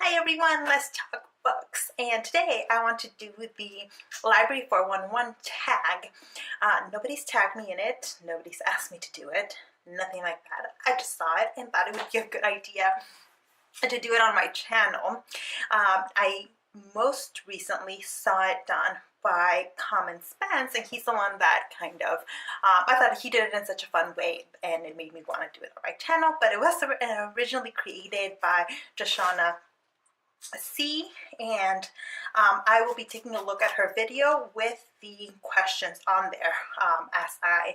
Hi everyone, let's talk books. And today I want to do the Library 411 tag. Nobody's tagged me in it, nobody's asked me to do it, nothing like that. I just saw it and thought it would be a good idea to do it on my channel. I most recently saw it done by Common Spence, and he's the one that kind of, I thought he did it in such a fun way and it made me want to do it on my channel, but it was originally created by Joshana C, and I will be taking a look at her video with the questions on there as I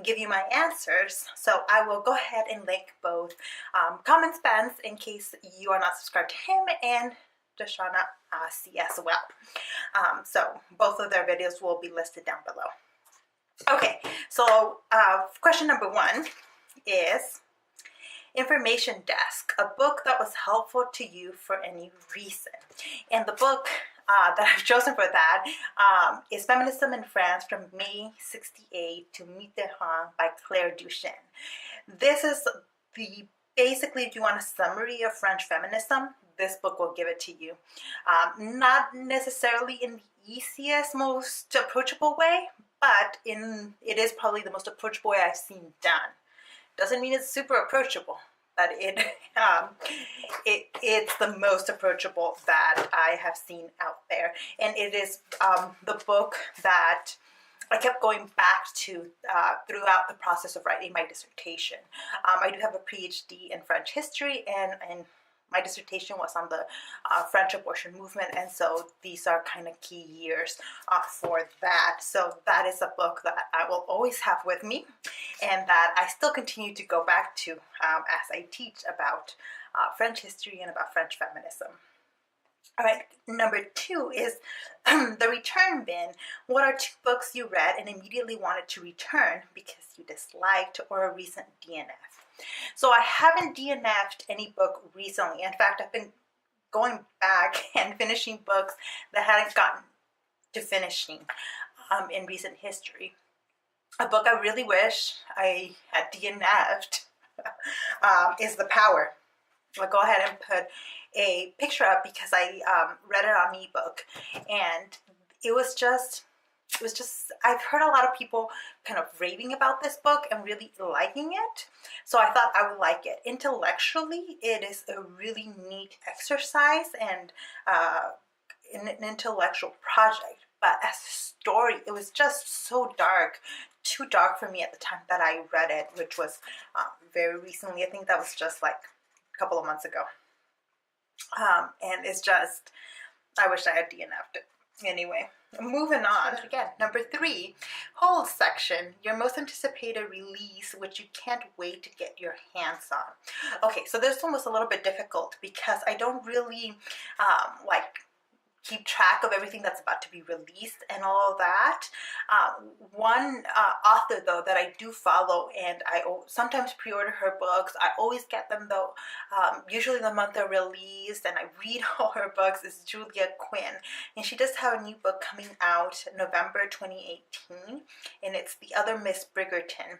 give you my answers. So I will go ahead and link both Common Spence in case you are not subscribed to him, and Joshana C as well. So both of their videos will be listed down below. Okay, so question number one is Information Desk, a book that was helpful to you for any reason. And the book that I've chosen for that is Feminism in France from May 68 to Mitterrand by Claire Duchesne. This is basically, if you want a summary of French feminism, this book will give it to you. Not necessarily in the easiest, most approachable way, but it is probably the most approachable way I've seen done. Doesn't mean it's super approachable, but it's the most approachable that I have seen out there. And it is the book that I kept going back to throughout the process of writing my dissertation. I do have a PhD in French history, and my dissertation was on the French abortion movement, and so these are kind of key years for that. So that is a book that I will always have with me, and that I still continue to go back to as I teach about French history and about French feminism. All right, number two is the return bin. What are two books you read and immediately wanted to return because you disliked, or a recent DNF? So I haven't DNF'd any book recently. In fact, I've been going back and finishing books that hadn't gotten to finishing in recent history. A book I really wish I had DNF'd is The Power. I'll go ahead and put a picture up because I read it on ebook, and it was just, I've heard a lot of people kind of raving about this book and really liking it, so I thought I would like it. Intellectually, it is a really neat exercise and an intellectual project, but as a story, it was just so dark, too dark for me at the time that I read it, which was very recently. I think that was just like a couple of months ago. And it's just, I wish I had DNF'd it. Anyway, moving on. Again, number three, whole section, your most anticipated release, which you can't wait to get your hands on. Okay, so this one was a little bit difficult because I don't really keep track of everything that's about to be released and all of that. One author though that I do follow, and I sometimes pre-order her books. I always get them though, usually the month they're released, and I read all her books, is Julia Quinn. And she does have a new book coming out November 2018, and it's The Other Miss Bridgerton,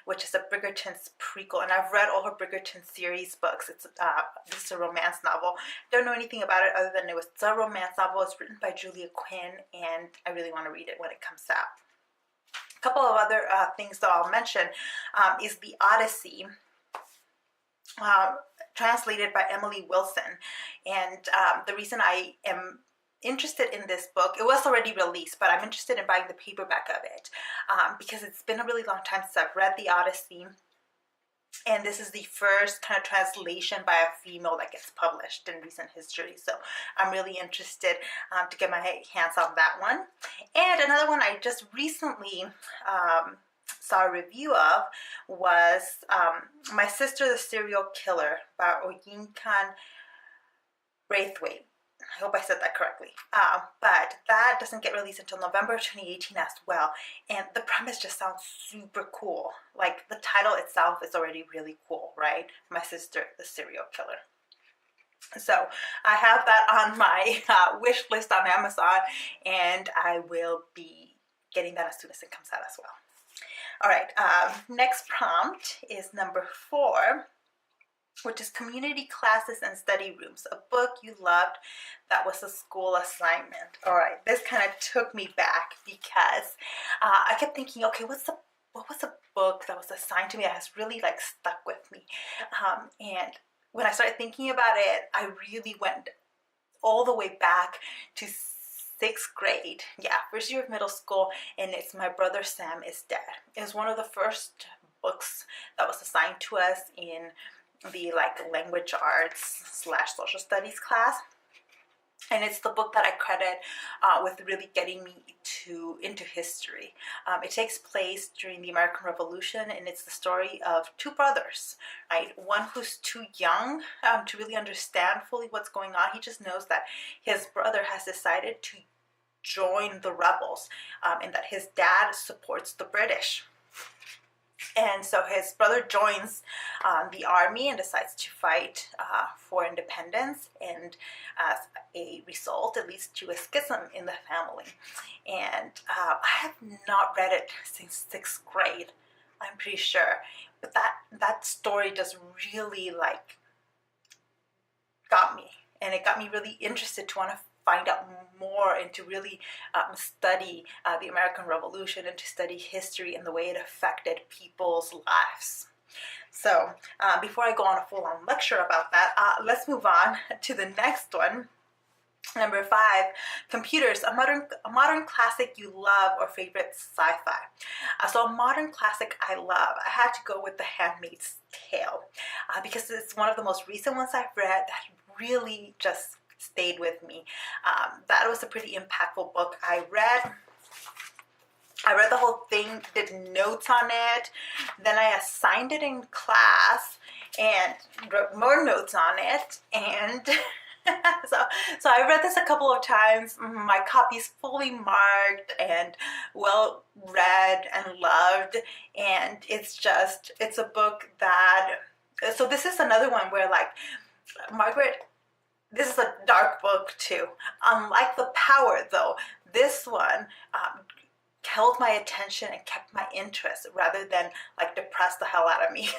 which is a Bridgerton's prequel. And I've read all her Bridgerton series books. It's this is a romance novel. Don't know anything about it other than it's a romance novel. It's written by Julia Quinn, and I really want to read it when it comes out. A couple of other things that I'll mention is The Odyssey, translated by Emily Wilson. And the reason I am interested in this book, it was already released, but I'm interested in buying the paperback of it because it's been a really long time since I've read The Odyssey. And this is the first kind of translation by a female that gets published in recent history. So I'm really interested to get my hands on that one. And another one I just recently saw a review of was My Sister the Serial Killer by Oyinkan Braithwaite. I hope I said that correctly. But that doesn't get released until November 2018 as well. And the premise just sounds super cool. Like, the title itself is already really cool, right? My Sister, the Serial Killer. So I have that on my wish list on Amazon, and I will be getting that as soon as it comes out as well. All right, next prompt is number 4. which is Community Classes and Study Rooms, a book you loved that was a school assignment. All right, this kind of took me back because I kept thinking, okay, what was a book that was assigned to me that has really like stuck with me? And when I started thinking about it, I really went all the way back to sixth grade. Yeah, first year of middle school, and it's My Brother Sam is Dead. It was one of the first books that was assigned to us in the like language arts slash social studies class, and it's the book that I credit with really getting me into history. It takes place during the American Revolution, and it's the story of two brothers, right? One who's too young to really understand fully what's going on. He just knows that his brother has decided to join the rebels, and that his dad supports the British. And so his brother joins the army and decides to fight for independence. And as a result, it leads to a schism in the family. And I have not read it since sixth grade, I'm pretty sure. But that story just really like got me. And it got me really interested to want to find out more and to really study the American Revolution and to study history and the way it affected people's lives. So before I go on a full-on lecture about that, let's move on to the next one. Number 5, computers, a modern classic you love or favorite sci-fi. So a modern classic I love, I had to go with The Handmaid's Tale because it's one of the most recent ones I've read that really just stayed with me. That was a pretty impactful book. I read the whole thing, did notes on it, then I assigned it in class and wrote more notes on it, and so I read this a couple of times. My copy's fully marked and well read and loved, and it's a book that, so this is another one where like Margaret, this is a dark book too. Unlike The Power though, this one held my attention and kept my interest rather than like depress the hell out of me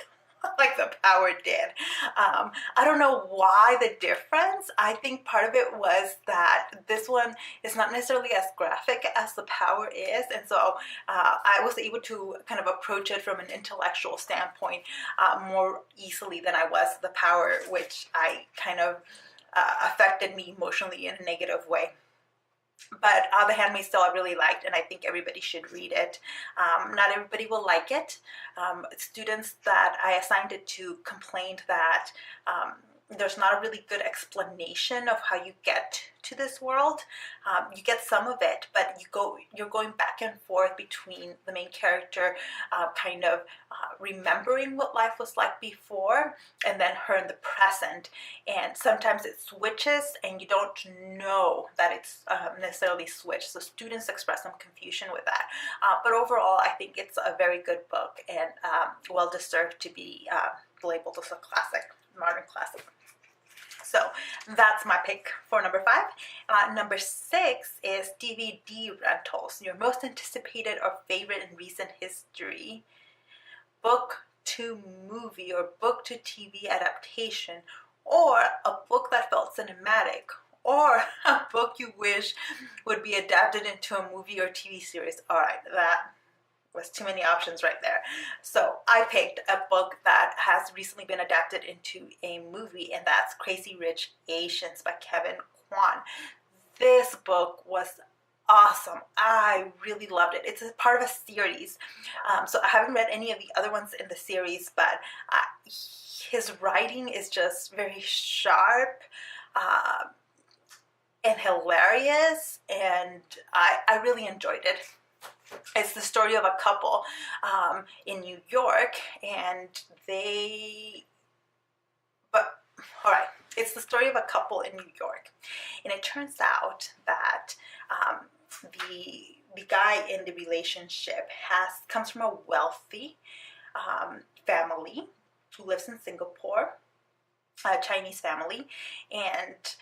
like The Power did. I don't know why the difference. I think part of it was that this one is not necessarily as graphic as The Power is, and so I was able to kind of approach it from an intellectual standpoint more easily than I was The Power, which I kind of affected me emotionally in a negative way. But The Handmaid's Tale I really liked, and I think everybody should read it. Not everybody will like it. Students that I assigned it to complained that there's not a really good explanation of how you get to this world. You get some of it, but you're going back and forth between the main character kind of remembering what life was like before and then her in the present. And sometimes it switches and you don't know that it's necessarily switched. So students express some confusion with that. But overall, I think it's a very good book and well deserved to be labeled as a classic, modern classic. So that's my pick for number 5. Number 6 is DVD rentals. Your most anticipated or favorite in recent history. Book to movie or book to TV adaptation, or a book that felt cinematic, or a book you wish would be adapted into a movie or TV series. All right, that was too many options right there. So I picked a book that has recently been adapted into a movie, and that's Crazy Rich Asians by Kevin Kwan. This book was awesome. I really loved it. It's a part of a series. So I haven't read any of the other ones in the series, but his writing is just very sharp and hilarious, and I really enjoyed it. It's the story of a couple in New York, and it's the story of a couple in New York, and it turns out that the guy in the relationship comes from a wealthy family who lives in Singapore, a Chinese family, and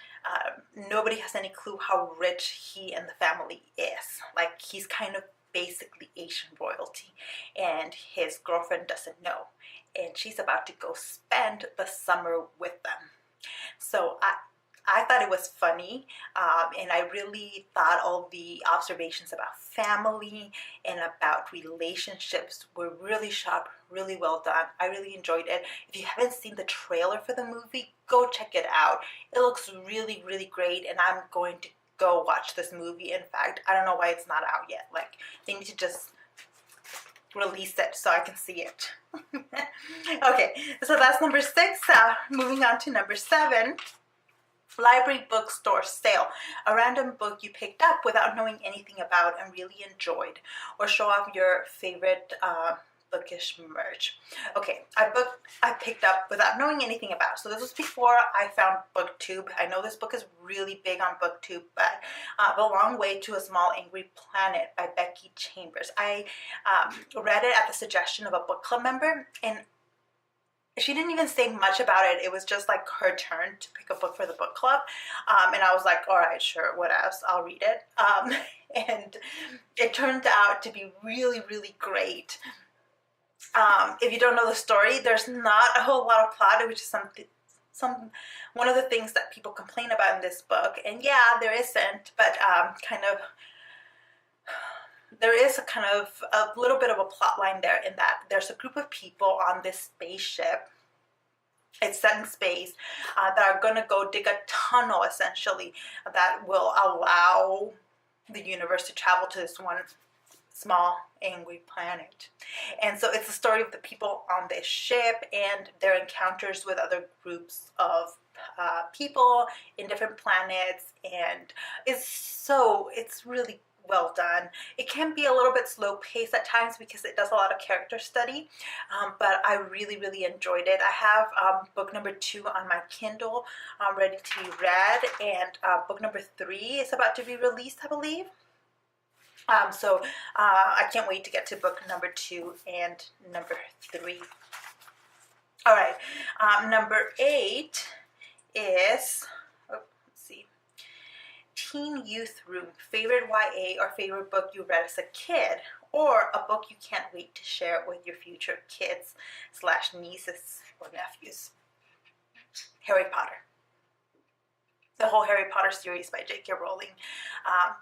nobody has any clue how rich he and the family is. Like, he's kind of basically Asian royalty, and his girlfriend doesn't know. and she's about to go spend the summer with them. So I thought it was funny, and I really thought all the observations about family and about relationships were really sharp, really well done. I really enjoyed it. If you haven't seen the trailer for the movie, go check it out. It looks really, really great, and I'm going to go watch this movie. In fact, I don't know why it's not out yet. Like, they need to just release it so I can see it. Okay, so that's number 6. Moving on to number 7. Library bookstore sale. A random book you picked up without knowing anything about and really enjoyed, or show off your favorite bookish merch. Okay, I picked up without knowing anything about. So this was before I found BookTube. I know this book is really big on BookTube, but The Long Way to a Small Angry Planet by Becky Chambers. I read it at the suggestion of a book club member, and she didn't even say much about it. It was just like her turn to pick a book for the book club. And I was like, all right, sure, what else? I'll read it. And it turned out to be really, really great. If you don't know the story, there's not a whole lot of plot, which is one of the things that people complain about in this book. And yeah, there isn't, but there is a little bit of a plot line there, in that there's a group of people on this spaceship. It's set in space, that are going to go dig a tunnel, essentially, that will allow the universe to travel to this one small angry planet. And so it's the story of the people on this ship and their encounters with other groups of people in different planets, and it's really well done. It can be a little bit slow paced at times because it does a lot of character study, but I really, really enjoyed it. I have book number 2 on my Kindle, ready to be read, and book number 3 is about to be released, I believe. So I can't wait to get to book number 2 and number 3. All right, number 8 is, let's see, Teen Youth Room, favorite YA or favorite book you read as a kid, or a book you can't wait to share with your future kids / nieces or nephews. Harry Potter. The whole Harry Potter series by J.K. Rowling.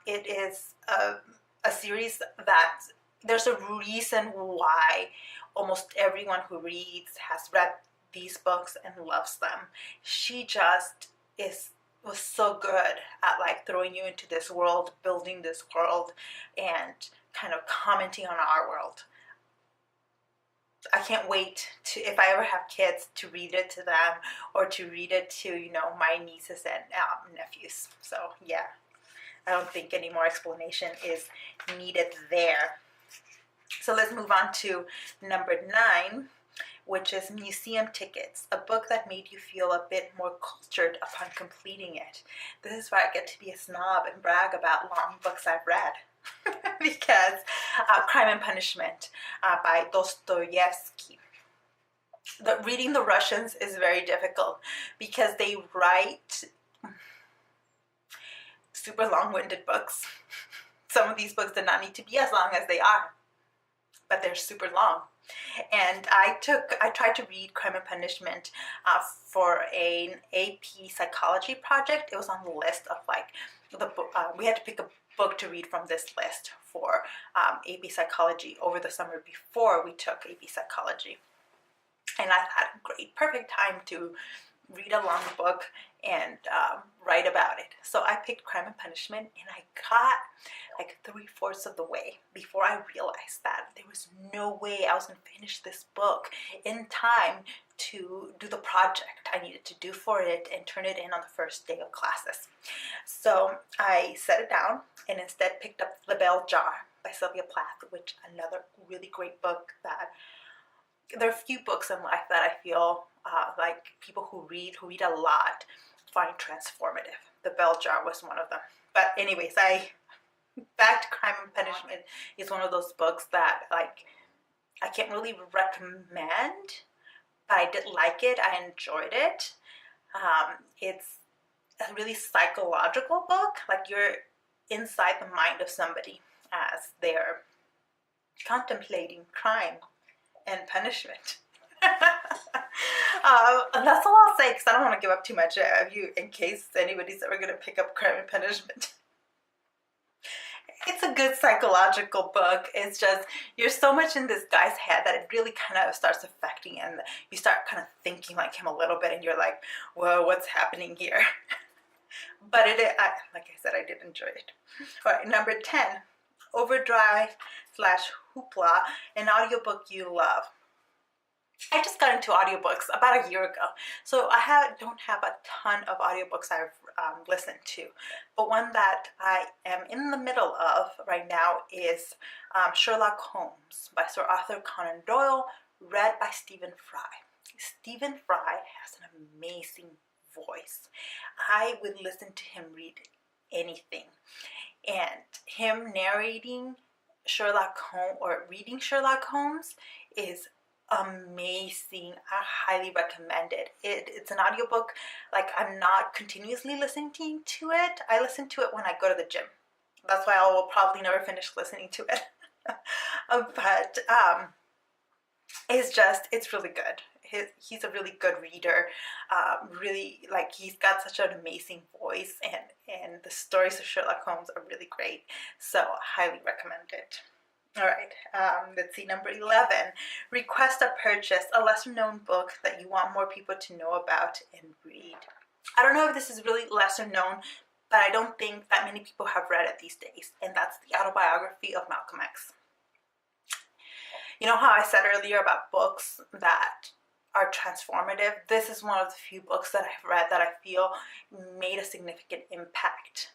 It is a series that there's a reason why almost everyone who reads has read these books and loves them. She just was so good at like throwing you into this world, building this world, and kind of commenting on our world. I can't wait to, if I ever have kids, to read it to them, or to read it to, my nieces and nephews. So yeah, I don't think any more explanation is needed there. So let's move on to number 9, which is Museum Tickets, a book that made you feel a bit more cultured upon completing it. This is where I get to be a snob and brag about long books I've read. Because Crime and Punishment by Dostoevsky. Reading the Russians is very difficult because they write super long-winded books. Some of these books did not need to be as long as they are, but they're super long. And I tried to read Crime and Punishment for an AP psychology project. It was on the list of like the book. We had to pick a book to read from this list for AP psychology over the summer before we took AP psychology. And I had a great, perfect time to read a long book and write about it. So I picked Crime and Punishment, and I got like 3/4 of the way before I realized that there was no way I was going to finish this book in time to do the project I needed to do for it and turn it in on the first day of classes. So I set it down and instead picked up The Bell Jar by Sylvia Plath, which another really great book that there are a few books in life that I feel like people who read a lot find transformative. The Bell Jar was one of them. But anyways, back to Crime and Punishment is one of those books that like I can't really recommend, but I did like it. I enjoyed it. It's a really psychological book. Like you're inside the mind of somebody as they're contemplating crime and punishment. And that's all I'll say because I don't want to give up too much of you in case anybody's ever going to pick up Crime and Punishment. It's a good psychological book. It's just, you're so much in this guy's head that it really kind of starts affecting, and you start kind of thinking like him a little bit, and you're like, whoa, what's happening here? But like I said, I did enjoy it. All right, number 10, Overdrive / Hoopla, an audiobook you love. I just got into audiobooks about a year ago, so I don't have a ton of audiobooks I've listened to, but one that I am in the middle of right now is Sherlock Holmes by Sir Arthur Conan Doyle, read by Stephen Fry. Stephen Fry has an amazing voice. I would listen to him read anything, and him narrating Sherlock Holmes or reading Sherlock Holmes is amazing. I highly recommend it. It's an audiobook. Like, I'm not continuously listening to it. I listen to it when I go to the gym. That's why I will probably never finish listening to it. But it's really good. He's a really good reader. Really, like, he's got such an amazing voice, and the stories of Sherlock Holmes are really great. So I highly recommend it. All right, let's see, number 11, request a purchase, a lesser known book that you want more people to know about and read. I don't know if this is really lesser known, but I don't think that many people have read it these days, and that's the autobiography of Malcolm X. You know how I said earlier about books that are transformative? This is one of the few books that I've read that I feel made a significant impact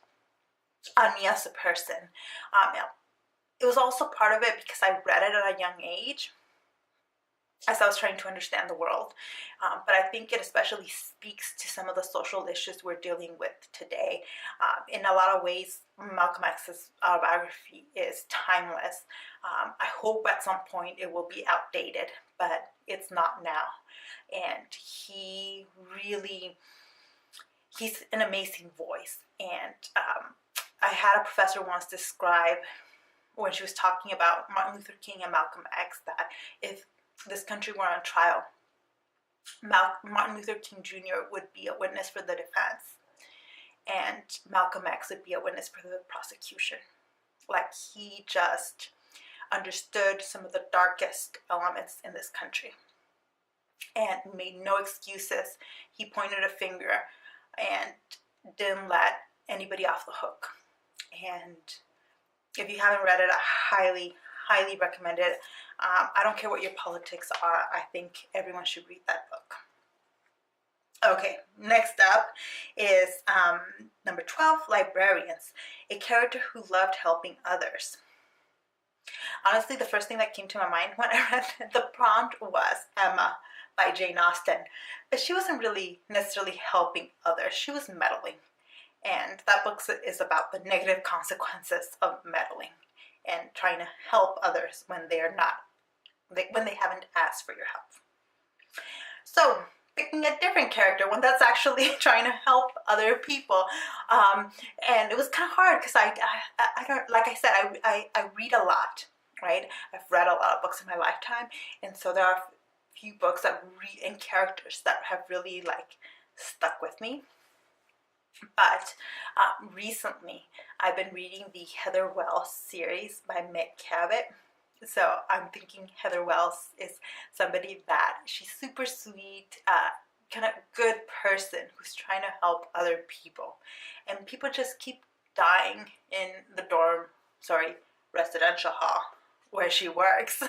on me as a person. It was also part of it because I read it at a young age as I was trying to understand the world. But I think it especially speaks to some of the social issues we're dealing with today. In a lot of ways, Malcolm X's autobiography is timeless. I hope at some point it will be outdated, but it's not now. And he's an amazing voice. And I had a professor once describe, when she was talking about Martin Luther King and Malcolm X, that if this country were on trial, Martin Luther King Jr. would be a witness for the defense, and Malcolm X would be a witness for the prosecution. Like, he just understood some of the darkest elements in this country and made no excuses. He pointed a finger and didn't let anybody off the hook. And if you haven't read it, I highly recommend it. I don't care what your politics are. I think everyone should read that book. Okay, next up is number 12, Librarians, a character who loved helping others. Honestly, the first thing that came to my mind when I read the prompt was Emma by Jane Austen. But she wasn't really necessarily helping others. She was meddling. And that book is about the negative consequences of meddling and trying to help others when they haven't asked for your help. So, picking a different character, one that's actually trying to help other people, and it was kind of hard because I don't, like I said, I read a lot, right? I've read a lot of books in my lifetime, and so there are a few books and characters that have really stuck with me. But recently, I've been reading the Heather Wells series by Meg Cabot. So I'm thinking Heather Wells is somebody that she's super sweet, kind of good person who's trying to help other people. And people just keep dying in the residential hall where she works.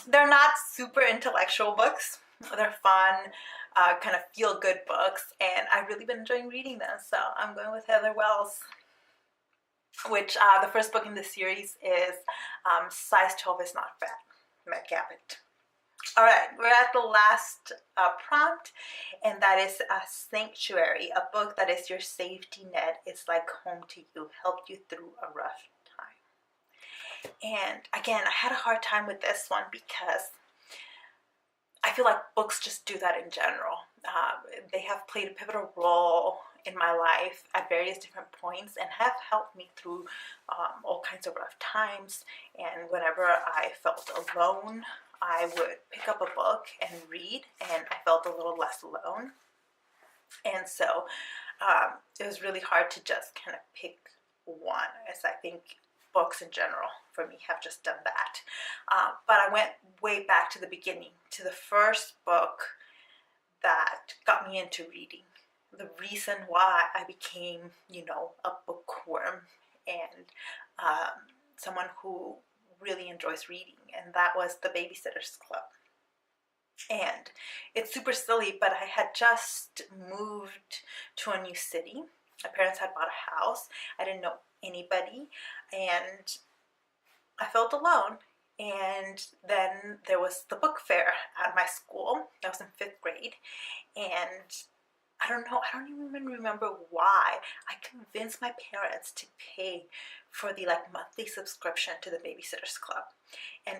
They're not super intellectual books. They're fun, kind of feel-good books, and I've really been enjoying reading them, so I'm going with Heather Wells, which the first book in the series is Size 12 is Not Fat, Meg Cabot. All right, we're at the last prompt, and that is Sanctuary, a book that is your safety net. It's like home to you, helped you through a rough time. And again, I had a hard time with this one because I feel like books just do that in general. They have played a pivotal role in my life at various different points and have helped me through all kinds of rough times. And whenever I felt alone, I would pick up a book and read, and I felt a little less alone. And so it was really hard to just kind of pick one, as I think books in general for me have just done that. But I went way back to the beginning, to the first book that got me into reading. The reason why I became, a bookworm and someone who really enjoys reading, and that was The Babysitter's Club. And it's super silly, but I had just moved to a new city. My parents had bought a house. I didn't know anybody, and I felt alone. And then there was the book fair at my school. I was in 5th grade, and I don't even remember why I convinced my parents to pay for the monthly subscription to the Babysitter's Club. And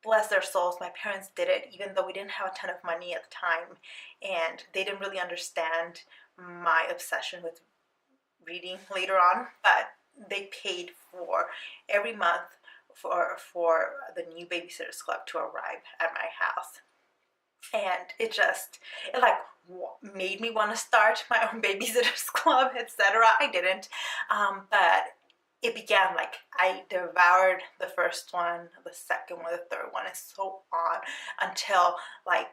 bless their souls, my parents did it, even though we didn't have a ton of money at the time, and they didn't really understand my obsession with reading later on, but they paid for every month for the new Babysitter's Club to arrive at my house. And it made me want to start my own Babysitter's Club, etc. I didn't, but it began I devoured the first one, the second one, the third one, and so on, until I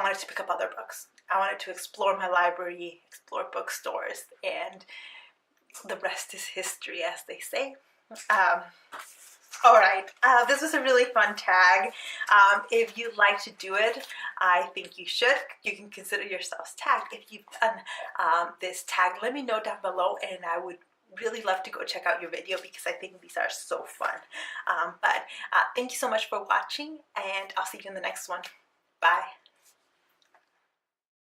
wanted to pick up other books. I wanted to explore my library, explore bookstores, and the rest is history, as they say. All right, this was a really fun tag. If you'd like to do it, I think you should. You can consider yourselves tagged. If you've done this tag, let me know down below, and I would really love to go check out your video because I think these are so fun. But thank you so much for watching, and I'll see you in the next one. Bye.